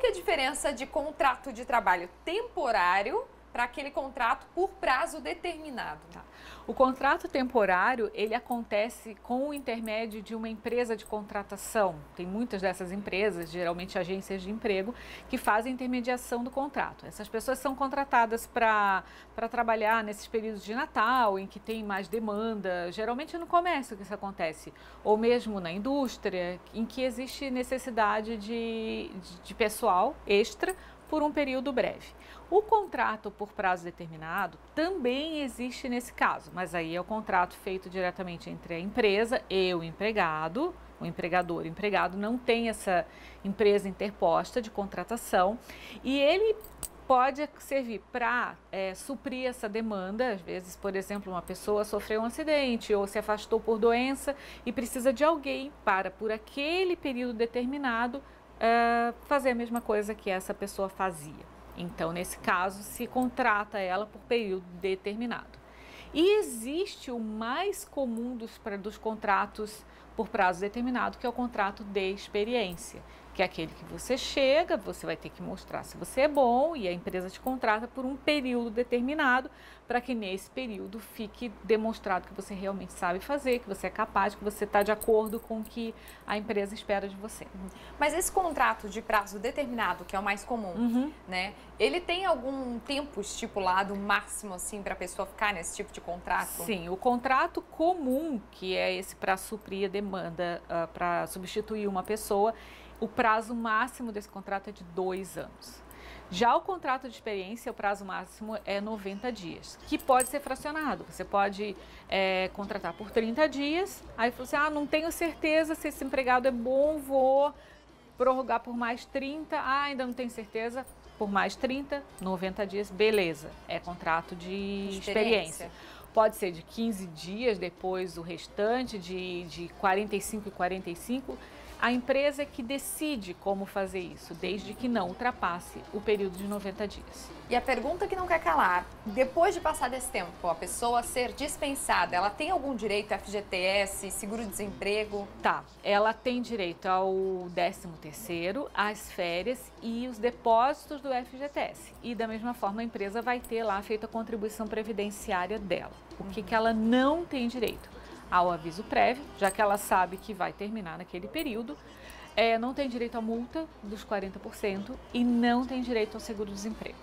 que é a diferença de contrato de trabalho temporário para aquele contrato por prazo determinado? Tá. O contrato temporário, ele acontece com o intermédio de uma empresa de contratação. Tem muitas dessas empresas, geralmente agências de emprego, que fazem intermediação do contrato. Essas pessoas são contratadas para trabalhar nesses períodos de Natal, em que tem mais demanda, geralmente no comércio que isso acontece, ou mesmo na indústria, em que existe necessidade de pessoal extra por um período breve. O contrato por prazo determinado também existe nesse caso, mas aí é o contrato feito diretamente entre a empresa e o empregado. O empregador e o empregado não tem essa empresa interposta de contratação e ele pode servir para suprir essa demanda. Às vezes, por exemplo, uma pessoa sofreu um acidente ou se afastou por doença e precisa de alguém para, por aquele período determinado, fazer a mesma coisa que essa pessoa fazia. Então, nesse caso, se contrata ela por período determinado. E existe o mais comum dos contratos por prazo determinado, que é o contrato de experiência, que é aquele que você chega, você vai ter que mostrar se você é bom e a empresa te contrata por um período determinado, para que nesse período fique demonstrado que você realmente sabe fazer, que você é capaz, que você está de acordo com o que a empresa espera de você. Mas esse contrato de prazo determinado, que é o mais comum, né? Ele tem algum tempo estipulado máximo assim para a pessoa ficar nesse tipo de contrato? Sim, o contrato comum, que é esse para suprir a demanda, para substituir uma pessoa, o prazo máximo desse contrato é de 2 anos. Já o contrato de experiência, o prazo máximo é 90 dias, que pode ser fracionado. Você pode contratar por 30 dias, aí você, não tenho certeza se esse empregado é bom, vou prorrogar por mais 30, ainda não tenho certeza, por mais 30, 90 dias, beleza, é contrato de experiência. Pode ser de 15 dias, depois o restante, de 45 e 45. A empresa é que decide como fazer isso, desde que não ultrapasse o período de 90 dias. E a pergunta que não quer calar, depois de passar desse tempo, a pessoa ser dispensada, ela tem algum direito a FGTS, seguro-desemprego? Tá, ela tem direito ao 13º, às férias e os depósitos do FGTS. E da mesma forma a empresa vai ter lá feita a contribuição previdenciária dela. O que ela não tem direito? Ao aviso prévio, já que ela sabe que vai terminar naquele período, não tem direito à multa dos 40% e não tem direito ao seguro-desemprego.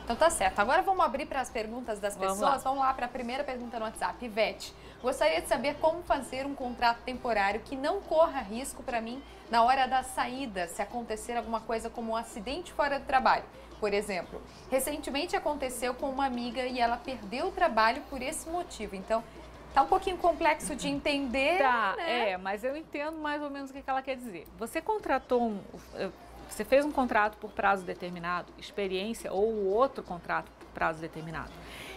Então tá certo. Agora vamos abrir para as perguntas das pessoas. Vamos lá para a primeira pergunta no WhatsApp. Ivete, gostaria de saber como fazer um contrato temporário que não corra risco para mim na hora da saída, se acontecer alguma coisa como um acidente fora do trabalho. Por exemplo, recentemente aconteceu com uma amiga e ela perdeu o trabalho por esse motivo. Então, tá um pouquinho complexo de entender, né? Mas eu entendo mais ou menos o que ela quer dizer. Você contratou você fez um contrato por prazo determinado, experiência ou outro contrato por prazo determinado.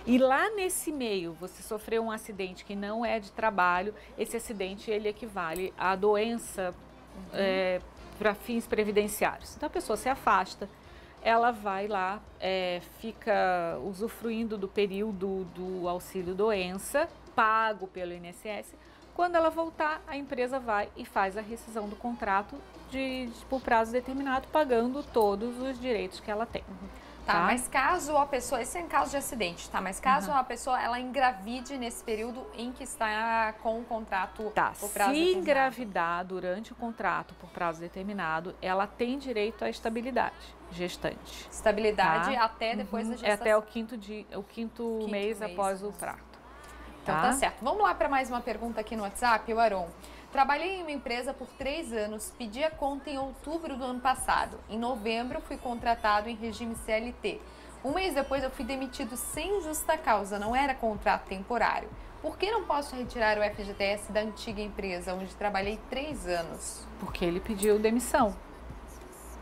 E lá nesse meio você sofreu um acidente que não é de trabalho, esse acidente ele equivale à doença para fins previdenciários. Então a pessoa se afasta, ela vai lá, fica usufruindo do período do auxílio doença, pago pelo INSS. Quando ela voltar, a empresa vai e faz a rescisão do contrato por prazo determinado, pagando todos os direitos que ela tem. Tá, mas caso a pessoa, esse é em caso de acidente, tá? Mas caso a pessoa, ela engravide nesse período em que está com o contrato por prazo determinado. Se engravidar durante o contrato por prazo determinado, ela tem direito à estabilidade gestante. Estabilidade até depois da gestação. Até o quinto mês após o parto. Então tá certo. Vamos lá para mais uma pergunta aqui no WhatsApp, o Aron. Trabalhei em uma empresa por 3 anos, pedi a conta em outubro do ano passado. Em novembro fui contratado em regime CLT. Um mês depois eu fui demitido sem justa causa, não era contrato temporário. Por que não posso retirar o FGTS da antiga empresa, onde trabalhei 3 anos? Porque ele pediu demissão.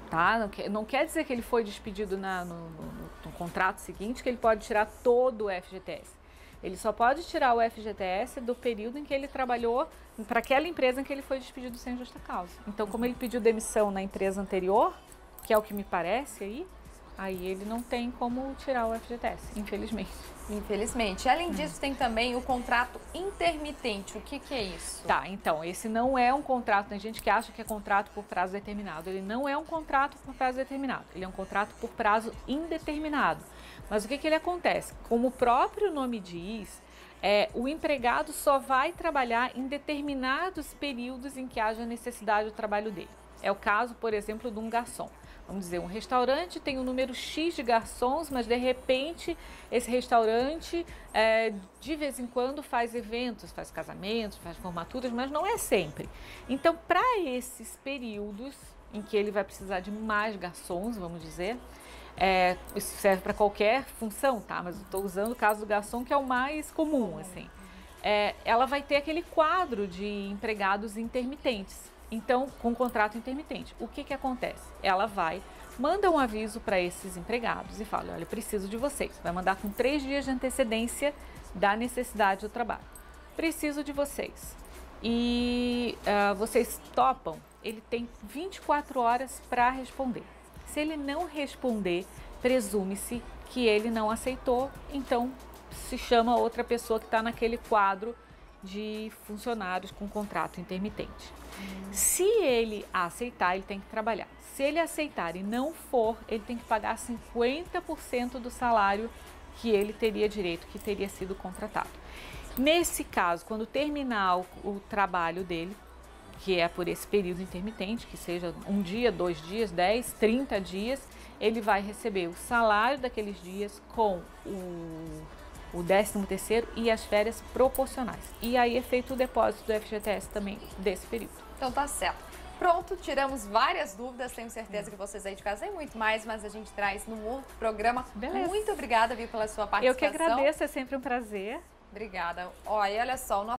Tá? Não quer dizer que ele foi despedido no contrato seguinte, que ele pode tirar todo o FGTS. Ele só pode tirar o FGTS do período em que ele trabalhou para aquela empresa em que ele foi despedido sem justa causa. Então, como ele pediu demissão na empresa anterior, que é o que me parece aí, aí ele não tem como tirar o FGTS, infelizmente. Infelizmente. Além disso, tem também o contrato intermitente. O que é isso? Tá, então, esse não é um contrato, tem gente que acha que é contrato por prazo determinado. Ele não é um contrato por prazo determinado, ele é um contrato por prazo indeterminado. Mas o que ele acontece? Como o próprio nome diz, o empregado só vai trabalhar em determinados períodos em que haja necessidade do trabalho dele. É o caso, por exemplo, de um garçom. Vamos dizer, um restaurante tem um número X de garçons, mas de repente esse restaurante de vez em quando faz eventos, faz casamentos, faz formaturas, mas não é sempre. Então, para esses períodos em que ele vai precisar de mais garçons, vamos dizer, isso serve para qualquer função, tá? Mas eu estou usando o caso do garçom, que é o mais comum, assim. Ela vai ter aquele quadro de empregados intermitentes. Então, com contrato intermitente, o que acontece? Ela manda um aviso para esses empregados e fala, olha, preciso de vocês. Vai mandar com 3 dias de antecedência da necessidade do trabalho. Preciso de vocês. E vocês topam? Ele tem 24 horas para responder. Se ele não responder, presume-se que ele não aceitou, então se chama outra pessoa que está naquele quadro de funcionários com contrato intermitente. Se ele aceitar, ele tem que trabalhar. Se ele aceitar e não for, ele tem que pagar 50% do salário que ele teria direito, que teria sido contratado. Nesse caso, quando terminar o trabalho dele, que é por esse período intermitente, que seja 1 dia, 2 dias, 10, 30 dias, ele vai receber o salário daqueles dias com o 13º e as férias proporcionais. E aí é feito o depósito do FGTS também desse período. Então tá certo. Pronto, tiramos várias dúvidas, tenho certeza que vocês aí de casa têm muito mais, mas a gente traz num outro programa. Beleza. Muito obrigada, Viu, pela sua participação. Eu que agradeço, é sempre um prazer. Obrigada. Olha só, o nosso